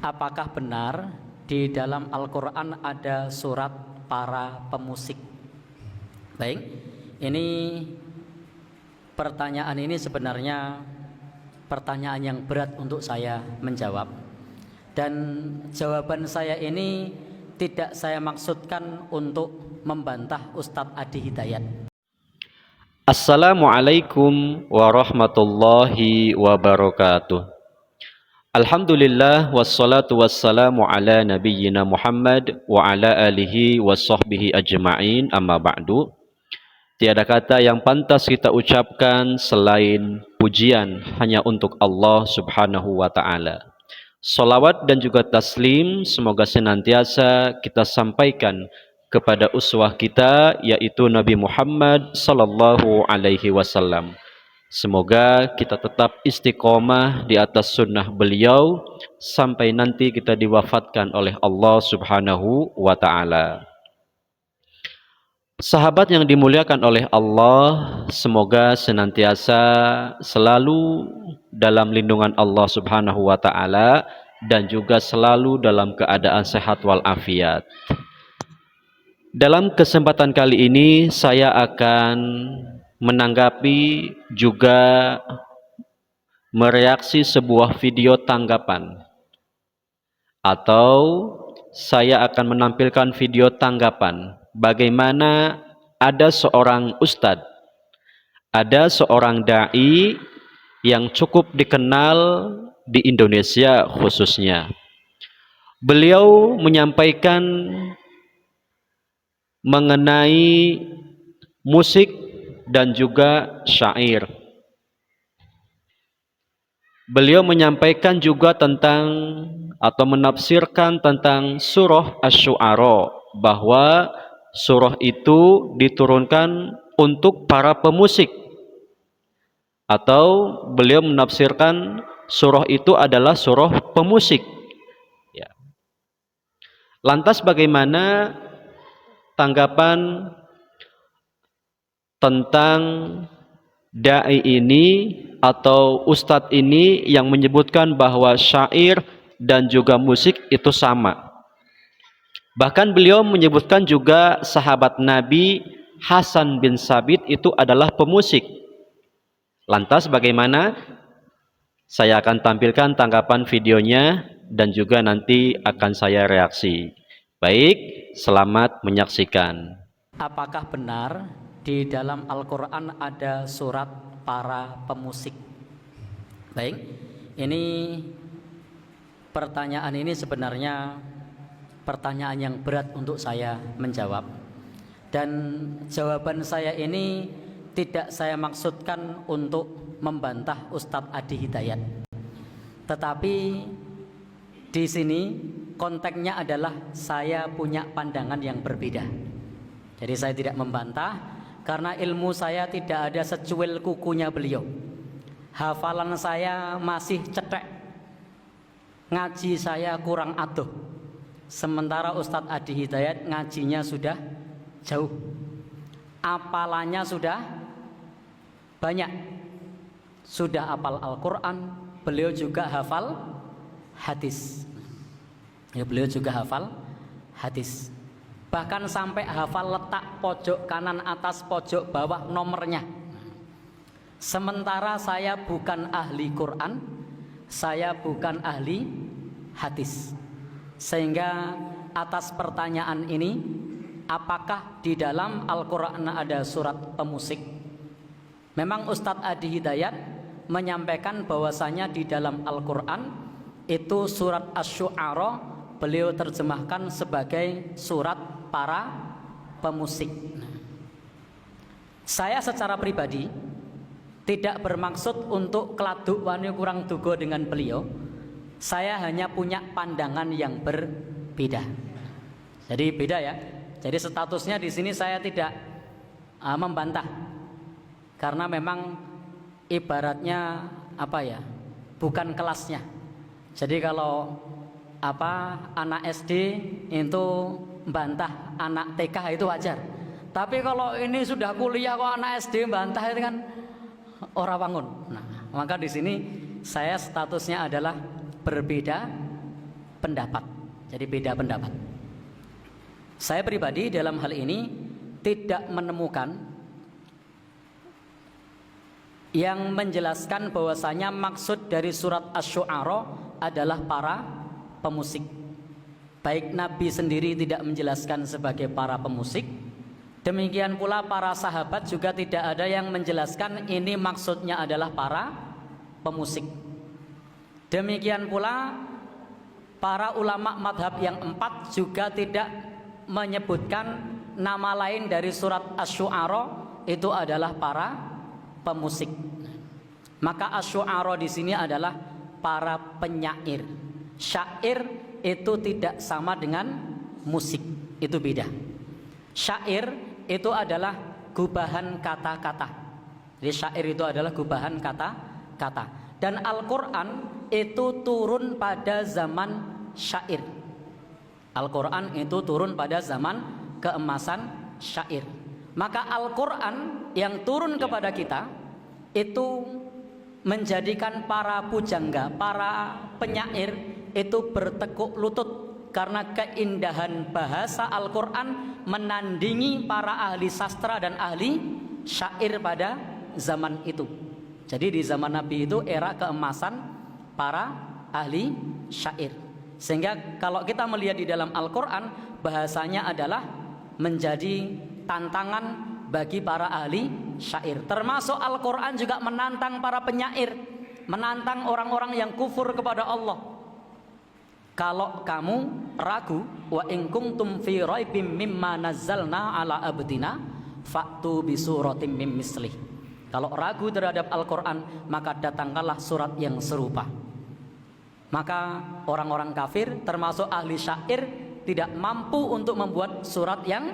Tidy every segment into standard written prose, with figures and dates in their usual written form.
Apakah benar di dalam Al-Quran ada surat para pemusik? Baik, ini pertanyaan ini sebenarnya pertanyaan yang berat untuk saya menjawab. Dan jawaban saya ini tidak saya maksudkan untuk membantah Ustadz Adi Hidayat. Assalamualaikum warahmatullahi wabarakatuh. Alhamdulillah wassalatu wassalamu ala nabiyyina Muhammad wa ala alihi wa sahbihi ajma'in, amma ba'du. Tiada kata yang pantas kita ucapkan selain pujian hanya untuk Allah subhanahu wa ta'ala. Salawat dan juga taslim semoga senantiasa kita sampaikan kepada uswah kita, yaitu Nabi Muhammad sallallahu alaihi wasallam. Semoga kita tetap istiqomah di atas sunnah beliau sampai nanti kita diwafatkan oleh Allah subhanahu wa ta'ala. Sahabat yang dimuliakan oleh Allah, semoga senantiasa selalu dalam lindungan Allah subhanahu wa ta'ala dan juga selalu dalam keadaan sehat walafiat. Dalam kesempatan kali ini saya akan menanggapi juga mereaksi sebuah video tanggapan, atau saya akan menampilkan video tanggapan bagaimana ada seorang ustadz, ada seorang dai yang cukup dikenal di Indonesia khususnya. Beliau menyampaikan mengenai musik dan juga syair. Beliau menyampaikan juga tentang atau menafsirkan tentang surah Asy-Syu'ara, bahwa surah itu diturunkan untuk para pemusik, atau beliau menafsirkan surah itu adalah surah pemusik. Ya. Lantas bagaimana tanggapan tentang dai ini atau ustadz ini yang menyebutkan bahwa syair dan juga musik itu sama? Bahkan beliau menyebutkan juga sahabat Nabi Hasan bin Sabit itu adalah pemusik. Lantas bagaimana? Saya akan tampilkan tanggapan videonya dan juga nanti akan saya reaksi. Baik, selamat menyaksikan. Apakah benar di dalam Al-Quran ada surat para pemusik? Baik, ini pertanyaan ini sebenarnya pertanyaan yang berat untuk saya menjawab. Dan jawaban saya ini tidak saya maksudkan untuk membantah Ustadz Adi Hidayat. Tetapi di sini konteksnya adalah saya punya pandangan yang berbeda. Jadi saya tidak membantah karena ilmu saya tidak ada secuil kukunya beliau. Hafalan saya masih cetek, ngaji saya kurang adoh. Sementara Ustadz Adi Hidayat ngajinya sudah jauh, apalannya sudah banyak, sudah hafal Al-Quran. Beliau juga hafal hadis. Ya, beliau juga hafal hadis. Bahkan sampai hafal letak pojok kanan atas, pojok bawah nomornya. Sementara saya bukan ahli Quran, saya bukan ahli hadis. Sehingga atas pertanyaan ini, apakah di dalam Al-Quran ada surat pemusik? Memang Ustadz Adi Hidayat menyampaikan bahwasanya di dalam Al-Quran itu surat Asy-Syu'ara beliau terjemahkan sebagai surat para pemusik. Saya secara pribadi tidak bermaksud untuk keladuk wani kurang dugo dengan beliau. Saya hanya punya pandangan yang berbeda. Jadi beda ya. Jadi statusnya di sini saya tidak membantah, karena memang ibaratnya apa ya, bukan kelasnya. Jadi kalau anak SD itu bantah anak TK itu wajar. Tapi kalau ini sudah kuliah kok anak SD bantah itu kan ora wangun. Nah, maka di sini saya statusnya adalah berbeda pendapat. Jadi beda pendapat. Saya pribadi dalam hal ini tidak menemukan yang menjelaskan bahwasanya maksud dari surat Asy-Syu'ara adalah para pemusik. Baik Nabi sendiri tidak menjelaskan sebagai para pemusik, demikian pula para sahabat juga tidak ada yang menjelaskan ini maksudnya adalah para pemusik. Demikian pula para ulama madhab yang 4 juga tidak menyebutkan nama lain dari surat Asy-Syu'ara itu adalah para pemusik. Maka Asy-Syu'ara di sini adalah para penyair. Syair itu tidak sama dengan musik, itu beda. Syair itu adalah gubahan kata-kata. Jadi syair itu adalah gubahan kata-kata. Dan Al-Quran itu turun pada zaman syair. Al-Quran itu turun pada zaman keemasan syair. Maka Al-Quran yang turun kepada kita itu menjadikan para pujangga, para penyair itu bertekuk lutut karena keindahan bahasa Al-Quran menandingi para ahli sastra dan ahli syair pada zaman itu. Jadi di zaman Nabi itu era keemasan para ahli syair. Sehingga kalau kita melihat di dalam Al-Quran, bahasanya adalah menjadi tantangan bagi para ahli syair. Termasuk Al-Quran juga menantang para penyair, menantang orang-orang yang kufur kepada Allah. Kalau kamu ragu, wa in kuntum fi raibim mimma nazzalna ala abdina fa'tu bi suratim mim mislih. Kalau ragu terhadap Al-Quran, maka datangkanlah surat yang serupa. Maka orang-orang kafir termasuk ahli syair tidak mampu untuk membuat surat yang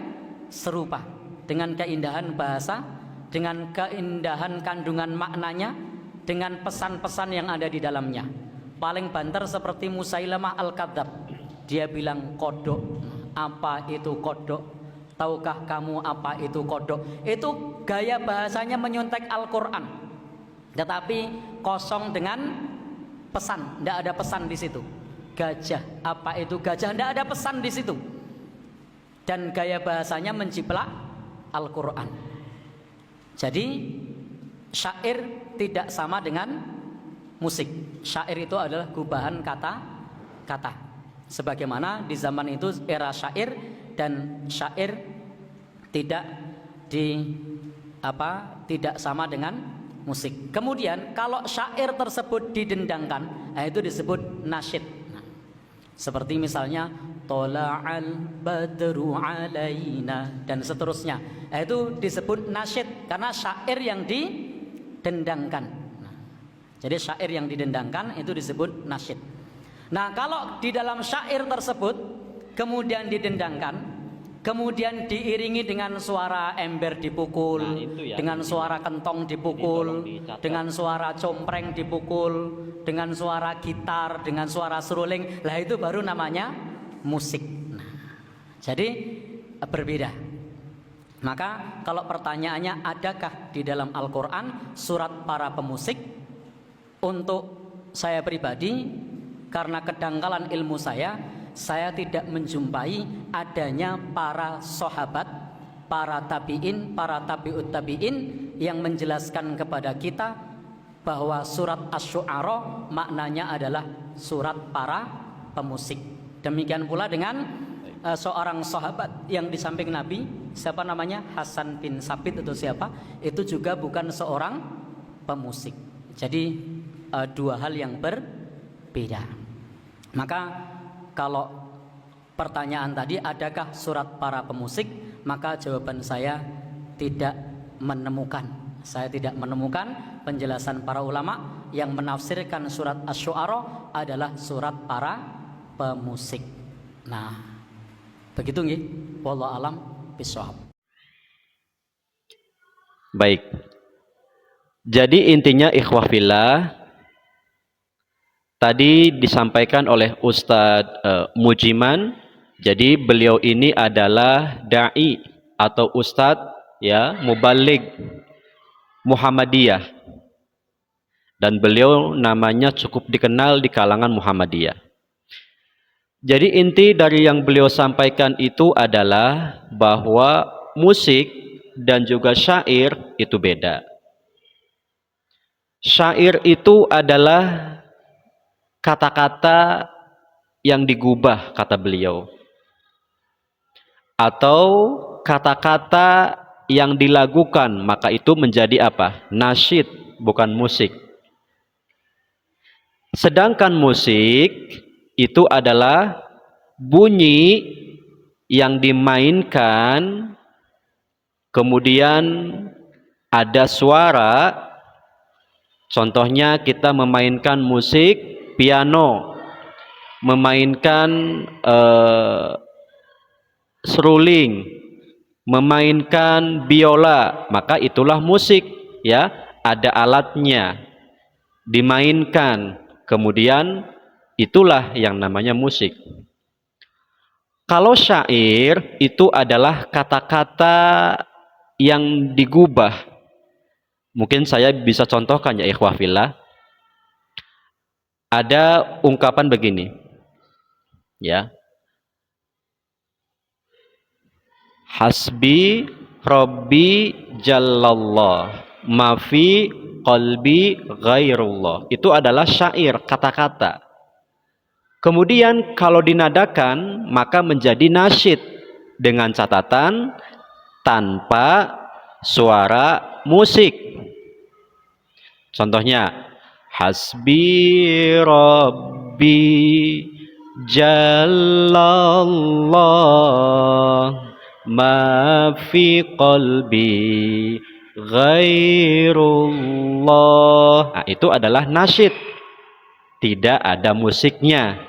serupa dengan keindahan bahasa, dengan keindahan kandungan maknanya, dengan pesan-pesan yang ada di dalamnya. Paling banter seperti Musailamah Al-Kadzab. Dia bilang kodok. Apa itu kodok? Tahukah kamu apa itu kodok? Itu gaya bahasanya menyuntek Al-Quran, tetapi kosong dengan pesan, tidak ada pesan di situ. Gajah, apa itu gajah? Tidak ada pesan di situ. Dan gaya bahasanya menjiplak Al-Quran. Jadi syair tidak sama dengan musik. Syair itu adalah gubahan kata-kata. Sebagaimana di zaman itu era syair, dan syair tidak tidak sama dengan musik. Kemudian kalau syair tersebut didendangkan, itu disebut nasyid. Seperti misalnya Tola'al badru alaina dan seterusnya. Itu disebut nasyid karena syair yang didendangkan. Jadi syair yang didendangkan itu disebut nasyid. Nah, kalau di dalam syair tersebut kemudian didendangkan, kemudian diiringi dengan suara ember dipukul, dengan suara kentong dipukul, dengan suara compreng dipukul, dengan suara gitar, dengan suara seruling, lah itu baru namanya musik. Nah, jadi berbeda. Maka kalau pertanyaannya adakah di dalam Al-Quran surat para pemusik, untuk saya pribadi karena kedangkalan ilmu saya tidak menjumpai adanya para sahabat, para tabi'in, para tabi'ut tabi'in yang menjelaskan kepada kita bahwa surat Asy-Syu'ara maknanya adalah surat para pemusik. Demikian pula dengan seorang sahabat yang di samping Nabi, siapa namanya? Hasan bin Sabit atau siapa? Itu juga bukan seorang pemusik. Jadi dua hal yang berbeda. Maka kalau pertanyaan tadi adakah surat para pemusik, maka jawaban saya tidak menemukan. Saya tidak menemukan penjelasan para ulama yang menafsirkan surat Asy-Syu'ara adalah surat para pemusik. Nah, begitu nggih. Wallahu alam bishawab. Baik. Jadi intinya ikhwah fillah, tadi disampaikan oleh Ustadz Mujiman. Jadi beliau ini adalah da'i atau ustadz ya, mubaligh Muhammadiyah, dan beliau namanya cukup dikenal di kalangan Muhammadiyah. Jadi inti dari yang beliau sampaikan itu adalah bahwa musik dan juga syair itu beda. Syair itu adalah kata-kata yang digubah, kata beliau, atau kata-kata yang dilagukan, maka itu menjadi apa? Nasyid, bukan musik. Sedangkan musik itu adalah bunyi yang dimainkan, kemudian ada suara. Contohnya kita memainkan musik piano, memainkan seruling, memainkan biola, maka itulah musik, ya. Ada alatnya, dimainkan, kemudian itulah yang namanya musik. Kalau syair itu adalah kata-kata yang digubah. Mungkin saya bisa contohkan ya ikhwah fillah. Ada ungkapan begini, ya. Hasbi Rabbi Jallallah mafi qalbi ghairullah. Itu adalah syair, kata-kata. Kemudian kalau dinadakan maka menjadi nasyid dengan catatan tanpa suara musik. Contohnya, Hasbi Rabbi Jallallah ma fi qalbi ghairullah. Nah, itu adalah nasyid, tidak ada musiknya.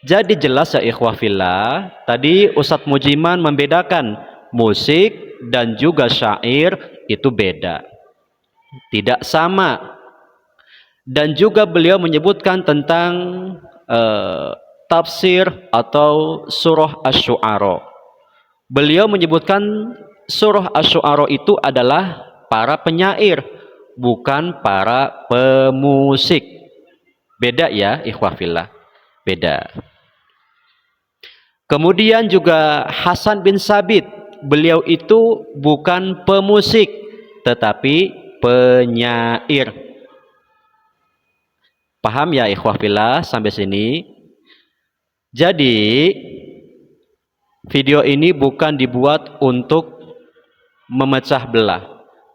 Jadi jelas ya ikhwah fillah, tadi Ustadz Mujiman membedakan musik dan juga syair itu beda, tidak sama. Dan juga beliau menyebutkan tentang tafsir atau surah Asy-Syu'ara. Beliau menyebutkan surah Asy-Syu'ara itu adalah para penyair, bukan para pemusik. Beda ya ikhwah fillah, beda. Kemudian juga Hasan bin Sabit, beliau itu bukan pemusik tetapi penyair. Paham ya ikhwah fillah sampai sini? Jadi video ini bukan dibuat untuk memecah belah,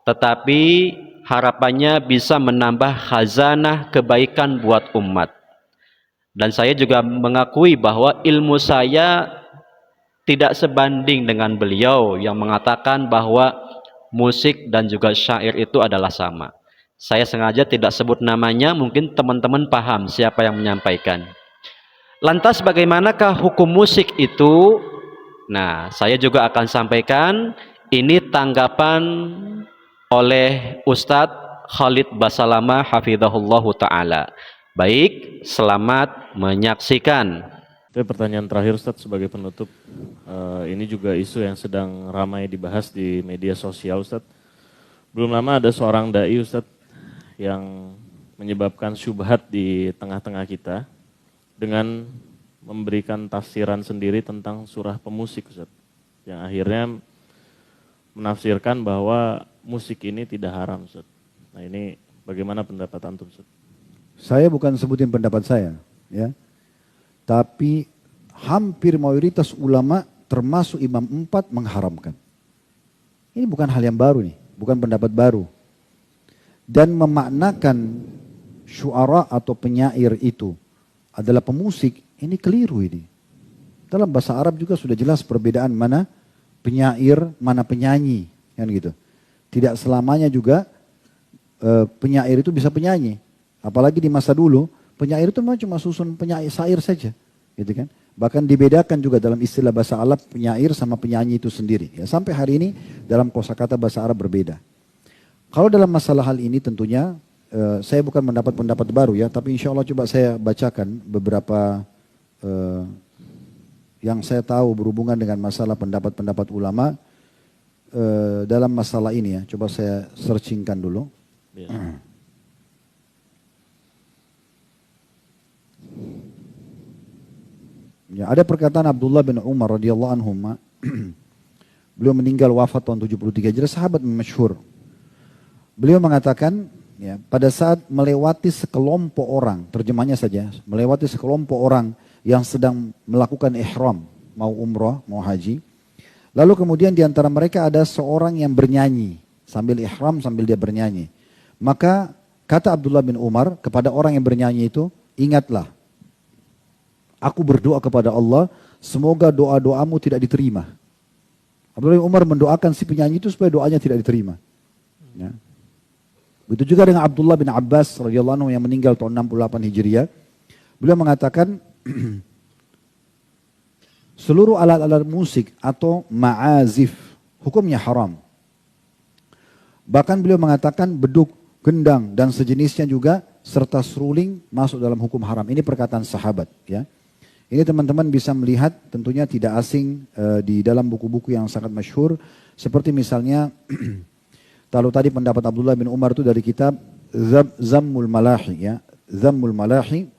tetapi harapannya bisa menambah khazanah kebaikan buat umat. Dan saya juga mengakui bahwa ilmu saya tidak sebanding dengan beliau yang mengatakan bahwa musik dan juga syair itu adalah sama. Saya sengaja tidak sebut namanya, mungkin teman-teman paham siapa yang menyampaikan. Lantas bagaimanakah hukum musik itu? Nah, saya juga akan sampaikan ini tanggapan oleh Ustadz Khalid Basalamah hafizahullahu ta'ala. Baik, selamat menyaksikan. Itu pertanyaan terakhir Ustadz sebagai penutup. Ini juga isu yang sedang ramai dibahas di media sosial Ustadz. Belum lama ada seorang dai Ustadz yang menyebabkan syubhat di tengah-tengah kita dengan memberikan tafsiran sendiri tentang surah pemusik Ustadz. Yang akhirnya menafsirkan bahwa musik ini tidak haram Ustadz. Nah ini bagaimana pendapat antum Ustadz? Saya bukan sebutin pendapat saya, ya. Tapi hampir mayoritas ulama termasuk Imam 4 mengharamkan. Ini bukan hal yang baru nih, bukan pendapat baru. Dan memaknakan syuara atau penyair itu adalah pemusik, ini keliru ini. Dalam bahasa Arab juga sudah jelas perbedaan mana penyair, mana penyanyi, kan gitu. Tidak selamanya juga penyair itu bisa penyanyi. Apalagi di masa dulu, penyair itu memang cuma susun penyair syair saja, gitu kan. Bahkan dibedakan juga dalam istilah bahasa Arab penyair sama penyanyi itu sendiri. Ya, sampai hari ini dalam kosakata bahasa Arab berbeda. Kalau dalam masalah hal ini tentunya saya bukan mendapat pendapat baru ya, tapi insya Allah coba saya bacakan beberapa yang saya tahu berhubungan dengan masalah pendapat-pendapat ulama dalam masalah ini ya. Coba saya searchingkan dulu. Ya. Ya, ada perkataan Abdullah bin Umar radhiyallahu anhu. Beliau meninggal wafat tahun 73 Hijriah, sahabat masyhur. Beliau mengatakan, ya, pada saat melewati sekelompok orang, terjemahnya saja, melewati sekelompok orang yang sedang melakukan ihram, mau umrah, mau haji. Lalu kemudian di antara mereka ada seorang yang bernyanyi, sambil ihram, sambil dia bernyanyi. Maka kata Abdullah bin Umar kepada orang yang bernyanyi itu, ingatlah, aku berdoa kepada Allah, semoga doa-doamu tidak diterima. Abdullah bin Umar mendoakan si penyanyi itu supaya doanya tidak diterima. Ya. Begitu juga dengan Abdullah bin Abbas radhiyallahu anhu yang meninggal tahun 68 Hijriah. Beliau mengatakan seluruh alat-alat musik atau ma'azif hukumnya haram. Bahkan beliau mengatakan beduk, gendang dan sejenisnya juga serta seruling masuk dalam hukum haram. Ini perkataan sahabat, ya. Ini teman-teman bisa melihat tentunya tidak asing di dalam buku-buku yang sangat masyhur. Seperti misalnya, kalau tadi pendapat Abdullah bin Umar itu dari kitab Zammul Malahi, ya. Zammul Malahi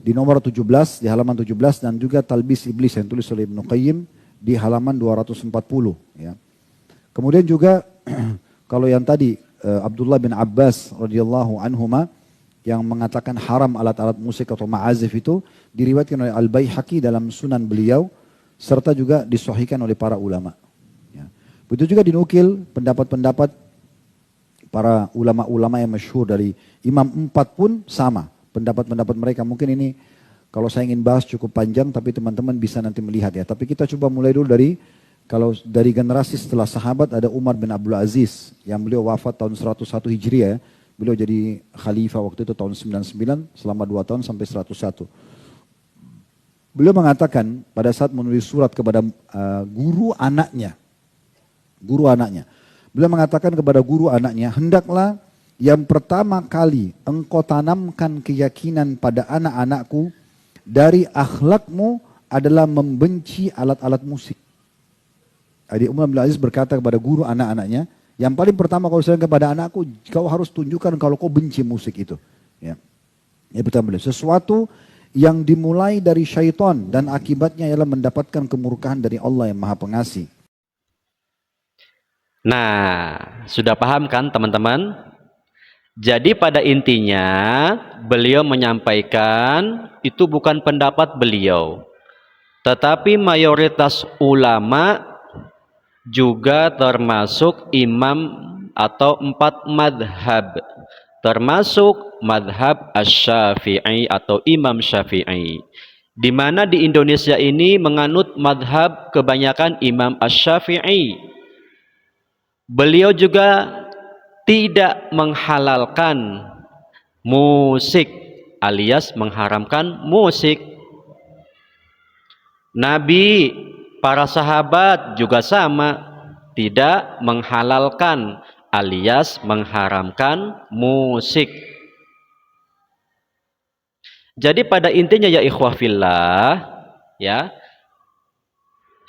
di nomor 17, di halaman 17, dan juga Talbis Iblis yang tulis oleh Ibnu Qayyim di halaman 240. Ya. Kemudian juga kalau yang tadi Abdullah bin Abbas radhiyallahu anhuma yang mengatakan haram alat-alat musik atau ma'azif itu diriwayatkan oleh Al-Baihaqi dalam sunan beliau serta juga disahihkan oleh para ulama. Ya. Begitu juga dinukil pendapat-pendapat para ulama-ulama yang masyhur dari Imam 4 pun sama pendapat-pendapat mereka. Mungkin ini kalau saya ingin bahas cukup panjang tapi teman-teman bisa nanti melihat ya. Tapi kita coba mulai dulu dari kalau dari generasi setelah sahabat ada Umar bin Abdul Aziz yang beliau wafat tahun 101 Hijriah. Beliau jadi khalifah waktu itu tahun 99 selama 2 tahun sampai 101. Beliau mengatakan pada saat menulis surat kepada guru anaknya. Beliau mengatakan kepada guru anaknya, hendaklah yang pertama kali engkau tanamkan keyakinan pada anak-anakku dari akhlakmu adalah membenci alat-alat musik. Jadi Umar bin Aziz berkata kepada guru anak-anaknya, yang paling pertama kau sampaikan kepada anakku, kau harus tunjukkan kalau kau benci musik itu. Ya. Yang pertama, sesuatu yang dimulai dari syaitan dan akibatnya ialah mendapatkan kemurkaan dari Allah yang Maha Pengasih. Nah, sudah paham kan teman-teman? Jadi pada intinya beliau menyampaikan itu bukan pendapat beliau. Tetapi mayoritas ulama juga termasuk imam atau 4 madhab, termasuk madhab Asy-Syafi'i atau Imam Syafi'i, di mana di Indonesia ini menganut madhab kebanyakan Imam Asy-Syafi'i. Beliau juga tidak menghalalkan musik alias mengharamkan musik. Nabi, para sahabat juga sama, tidak menghalalkan alias mengharamkan musik. Jadi pada intinya ya ikhwah fillah, ya,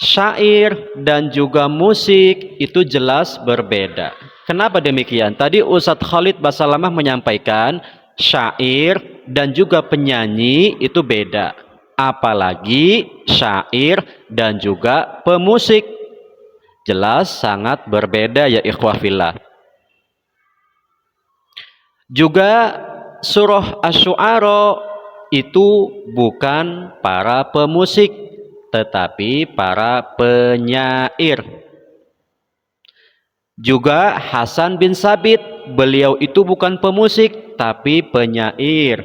syair dan juga musik itu jelas berbeda. Kenapa demikian? Tadi Ustadz Khalid Basalamah menyampaikan syair dan juga penyanyi itu beda. Apalagi syair dan juga pemusik. Jelas sangat berbeda ya ikhwah fillah. Juga surah Asy-Syu'ara itu bukan para pemusik, tetapi para penyair. Juga Hasan bin Sabit, beliau itu bukan pemusik, tapi penyair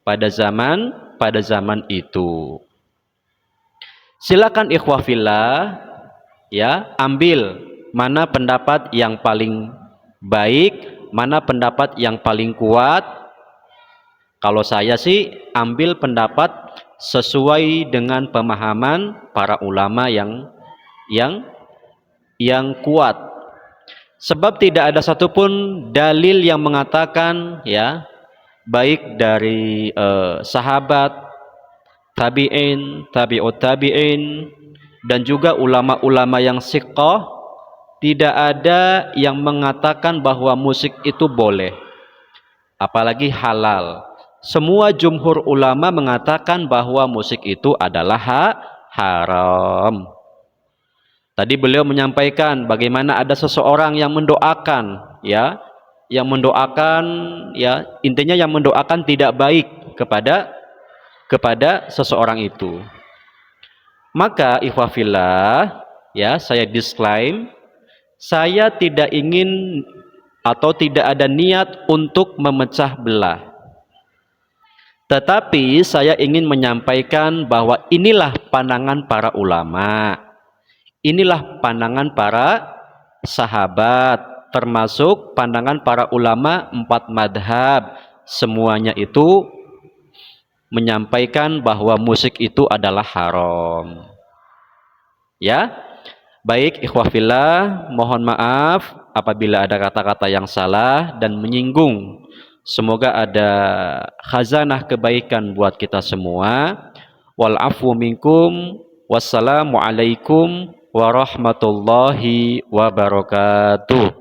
pada zaman itu. Silakan ikhwah fillah, ya, ambil mana pendapat yang paling baik, mana pendapat yang paling kuat. Kalau saya sih ambil pendapat sesuai dengan pemahaman para ulama yang kuat. Sebab tidak ada satupun dalil yang mengatakan, ya, baik dari sahabat, tabi'in, tabi'ut tabi'in, dan juga ulama-ulama yang siqah, tidak ada yang mengatakan bahwa musik itu boleh, apalagi halal. semua jumhur ulama mengatakan bahwa musik itu adalah haram. Tadi beliau menyampaikan bagaimana ada seseorang yang mendoakan, ya, intinya yang mendoakan tidak baik kepada seseorang itu. Maka ikhwafillah, ya, saya disclaim, saya tidak ingin atau tidak ada niat untuk memecah belah. Tetapi saya ingin menyampaikan bahwa inilah pandangan para ulama. Inilah pandangan para sahabat, termasuk pandangan para ulama 4 madhab. Semuanya itu menyampaikan bahwa musik itu adalah haram. Ya, baik ikhwafillah, mohon maaf apabila ada kata-kata yang salah dan menyinggung. Semoga ada khazanah kebaikan buat kita semua. Wal afwu minkum. Wassalamualaikum warahmatullahi wabarakatuh.